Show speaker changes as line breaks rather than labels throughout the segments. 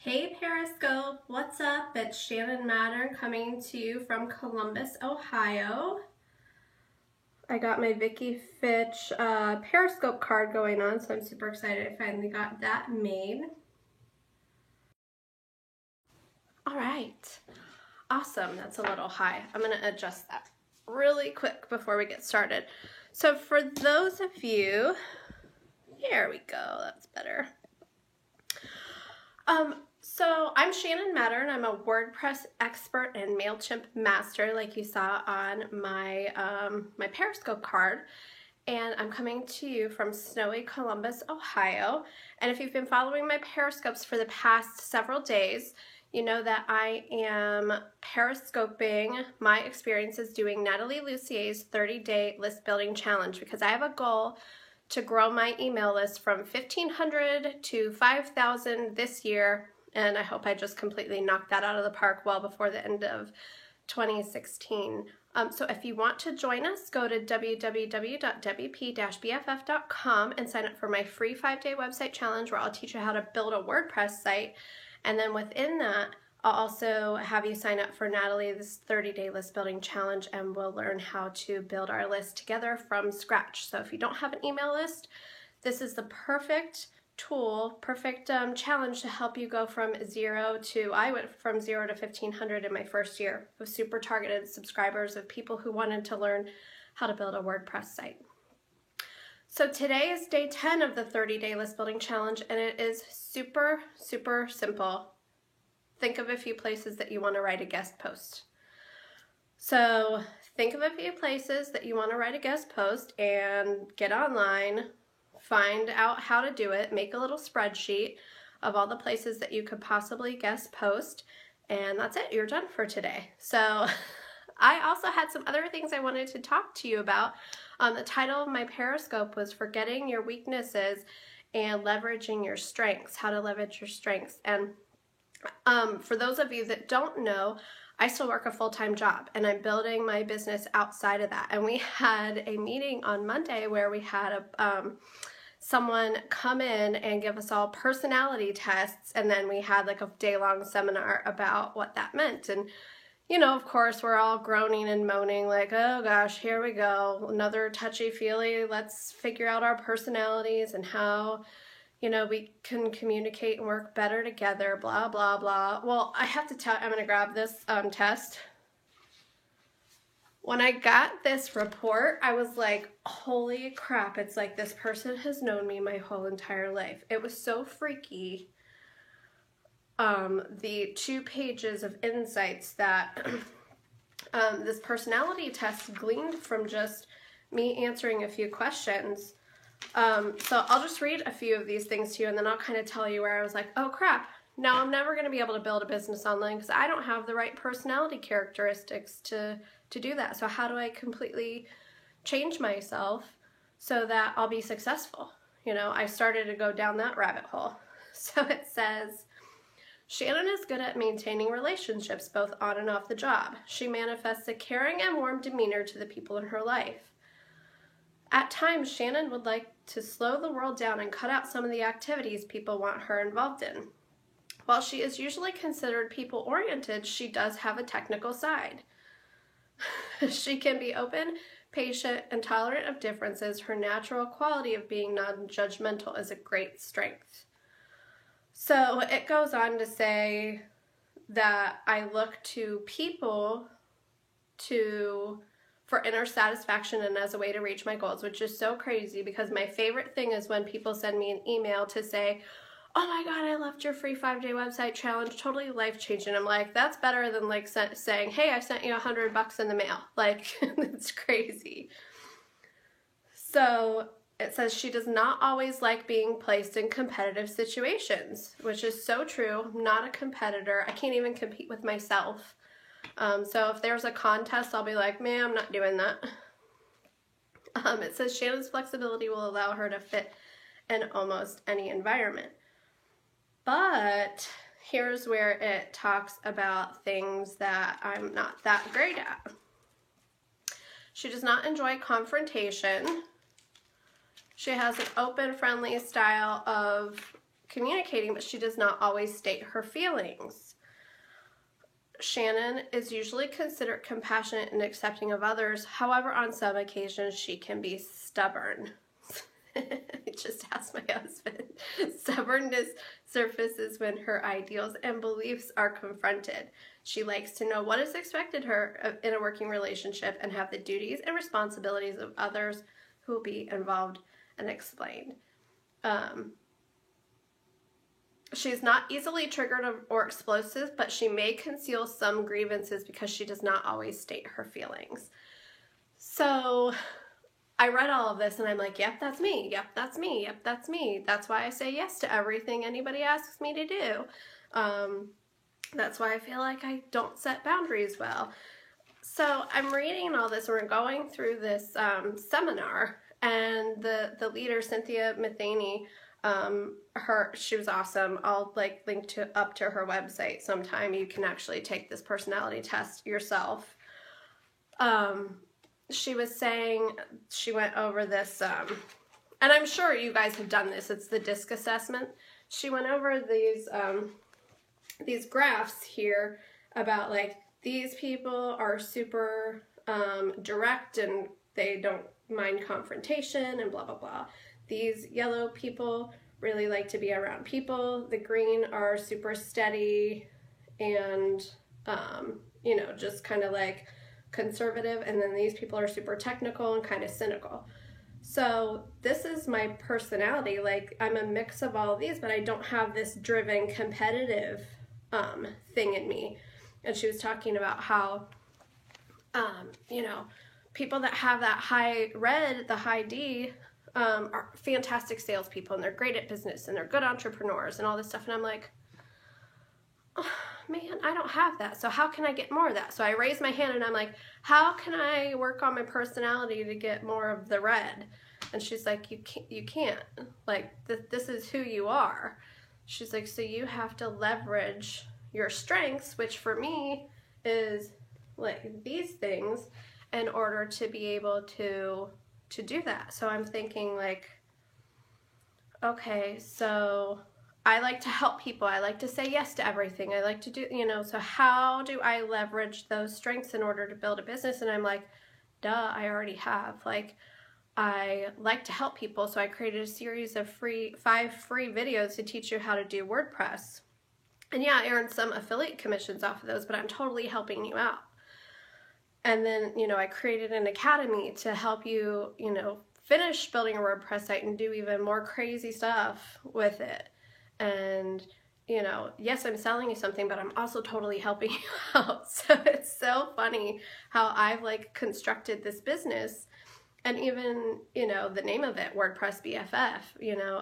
Hey Periscope, what's up? It's Shannon Mattern coming to you from Columbus, Ohio. I got my Vicky Fitch Periscope card going on, so I'm super excited I finally got that made. All right, awesome, that's a little high. I'm gonna adjust that really quick before we get started. So for those of you, here we go, that's better. So I'm Shannon Mattern. I'm a WordPress expert and MailChimp master, like you saw on my my Periscope card. And I'm coming to you from snowy Columbus, Ohio. And if you've been following my Periscopes for the past several days, you know that I am periscoping my experiences doing Natalie Lucier's 30-day list building challenge because I have a goal to grow my email list from 1,500 to 5,000 this year, and I hope I just completely knock that out of the park well before the end of 2016. So if you want to join us, go to www.wp-bff.com and sign up for my free 5-day website challenge where I'll teach you how to build a WordPress site, and then within that, I'll also have you sign up for Natalie's 30-day list building challenge, and we'll learn how to build our list together from scratch. So if you don't have an email list, this is the perfect tool, perfect challenge to help you go from zero to, I went from 0 to 1,500 in my first year with super targeted subscribers of people who wanted to learn how to build a WordPress site. So today is day 10 of the 30-day list building challenge, and it is super, super simple. Think of a few places that you want to write a guest post. So think of a few places that you want to write a guest post and get online, find out how to do it, make a little spreadsheet of all the places that you could possibly guest post, and that's it, you're done for today. So I also had some other things I wanted to talk to you about. The title of my Periscope was Forgetting Your Weaknesses and Leveraging Your Strengths, how to leverage your strengths. And for those of you that don't know, I still work a full-time job and I'm building my business outside of that. And we had a meeting on Monday where we had someone come in and give us all personality tests, and then we had like a day-long seminar about what that meant. And you know, of course, we're all groaning and moaning like, oh gosh, here we go, another touchy-feely, let's figure out our personalities and how, you know, we can communicate and work better together, blah, blah, blah. Well, I have to tell, I'm going to grab this test. When I got this report, I was like, holy crap, it's like this person has known me my whole entire life. It was so freaky. The 2 pages of insights that this personality test gleaned from just me answering a few questions. So I'll just read a few of these things to you, and then I'll kind of tell you where I was like, oh crap, now I'm never going to be able to build a business online because I don't have the right personality characteristics to do that. So how do I completely change myself so that I'll be successful? You know, I started to go down that rabbit hole. So it says, Shannon is good at maintaining relationships both on and off the job. She manifests a caring and warm demeanor to the people in her life. At times, Shannon would like to slow the world down and cut out some of the activities people want her involved in. While she is usually considered people-oriented, she does have a technical side. She can be open, patient, and tolerant of differences. Her natural quality of being non-judgmental is a great strength. So it goes on to say that I look to people for inner satisfaction and as a way to reach my goals, which is so crazy because my favorite thing is when people send me an email to say, oh my God, I loved your free 5-day website challenge, totally life-changing. I'm like, that's better than like saying, hey, I sent you $100 in the mail. Like, it's crazy. So it says she does not always like being placed in competitive situations, which is so true. I'm not a competitor. I can't even compete with myself. So if there's a contest, I'll be like, man, I'm not doing that. It says Shannon's flexibility will allow her to fit in almost any environment. But here's where it talks about things that I'm not that great at. She does not enjoy confrontation. She has an open, friendly style of communicating, but she does not always state her feelings. Shannon is usually considered compassionate and accepting of others. However, on some occasions, she can be stubborn. I just asked my husband. Stubbornness surfaces when her ideals and beliefs are confronted. She likes to know what is expected her in a working relationship and have the duties and responsibilities of others who will be involved and explained. She's not easily triggered or explosive, but she may conceal some grievances because she does not always state her feelings. So I read all of this and I'm like, yep, that's me. Yep, that's me. Yep, that's me. That's why I say yes to everything anybody asks me to do. That's why I feel like I don't set boundaries well. So I'm reading all this. We're going through this seminar, and the leader, Cynthia Matheny, she was awesome. I'll link up to her website sometime. You can actually take this personality test yourself. She was saying, she went over this, and I'm sure you guys have done this. It's the DISC assessment. She went over these graphs here about these people are super direct and they don't mind confrontation and blah, blah, blah. These yellow people really like to be around people. The green are super steady and, just kind of conservative. And then these people are super technical and kind of cynical. So this is my personality. I'm a mix of all of these, but I don't have this driven, competitive thing in me. And she was talking about how, people that have that high red, the high D, are fantastic salespeople, and they're great at business, and they're good entrepreneurs, and all this stuff. And I'm like, oh, man, I don't have that. So how can I get more of that? So I raised my hand, and I'm like, how can I work on my personality to get more of the red? And she's like, you can't. This is who you are. She's like, so you have to leverage your strengths, which for me is these things, in order to be able to do that. So I'm thinking okay, so I like to help people. I like to say yes to everything. I like to do, so how do I leverage those strengths in order to build a business? And I'm like, duh, I already have. I like to help people, so I created a series of 5 free videos to teach you how to do WordPress. And yeah, I earned some affiliate commissions off of those, but I'm totally helping you out. And then, I created an academy to help you, finish building a WordPress site and do even more crazy stuff with it. And, yes, I'm selling you something, but I'm also totally helping you out. So it's so funny how I've constructed this business. And even, the name of it, WordPress BFF,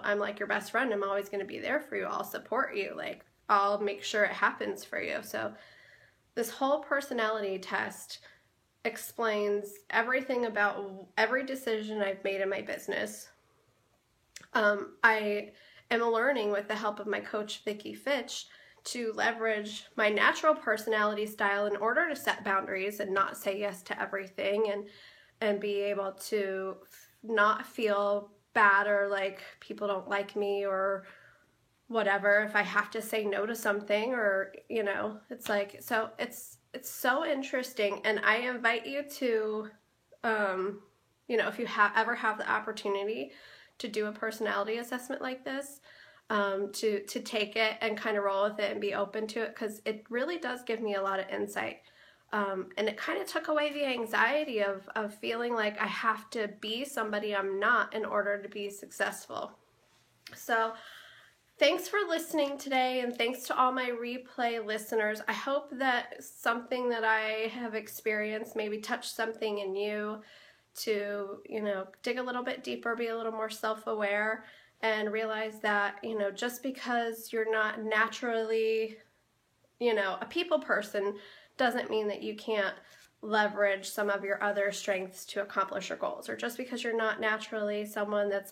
I'm your best friend. I'm always going to be there for you. I'll support you. I'll make sure it happens for you. So this whole personality test explains everything about every decision I've made in my business. I am learning, with the help of my coach, Vicki Fitch, to leverage my natural personality style in order to set boundaries and not say yes to everything, and be able to not feel bad or people don't like me or whatever if I have to say no to something, or it's so it's so interesting. And I invite you to if you ever have the opportunity to do a personality assessment like this, to take it and kind of roll with it and be open to it, because it really does give me a lot of insight. And it kind of took away the anxiety of feeling like I have to be somebody I'm not in order to be successful. So thanks for listening today, and thanks to all my replay listeners. I hope that something that I have experienced maybe touched something in you to, dig a little bit deeper, be a little more self-aware, and realize that, just because you're not naturally, a people person doesn't mean that you can't leverage some of your other strengths to accomplish your goals. Or just because you're not naturally someone that's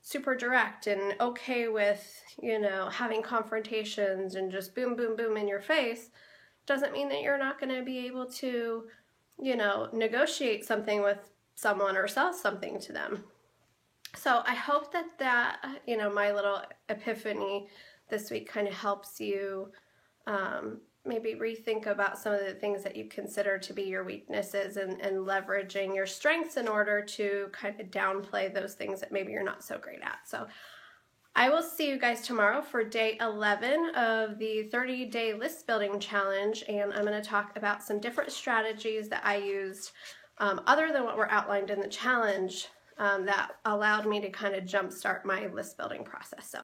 super direct and okay with, having confrontations and just boom, boom, boom in your face, doesn't mean that you're not going to be able to, negotiate something with someone or sell something to them. So I hope that my little epiphany this week kind of helps you maybe rethink about some of the things that you consider to be your weaknesses, and leveraging your strengths in order to kind of downplay those things that maybe you're not so great at. So I will see you guys tomorrow for day 11 of the 30-day list building challenge, and I'm going to talk about some different strategies that I used other than what were outlined in the challenge that allowed me to kind of jumpstart my list building process. So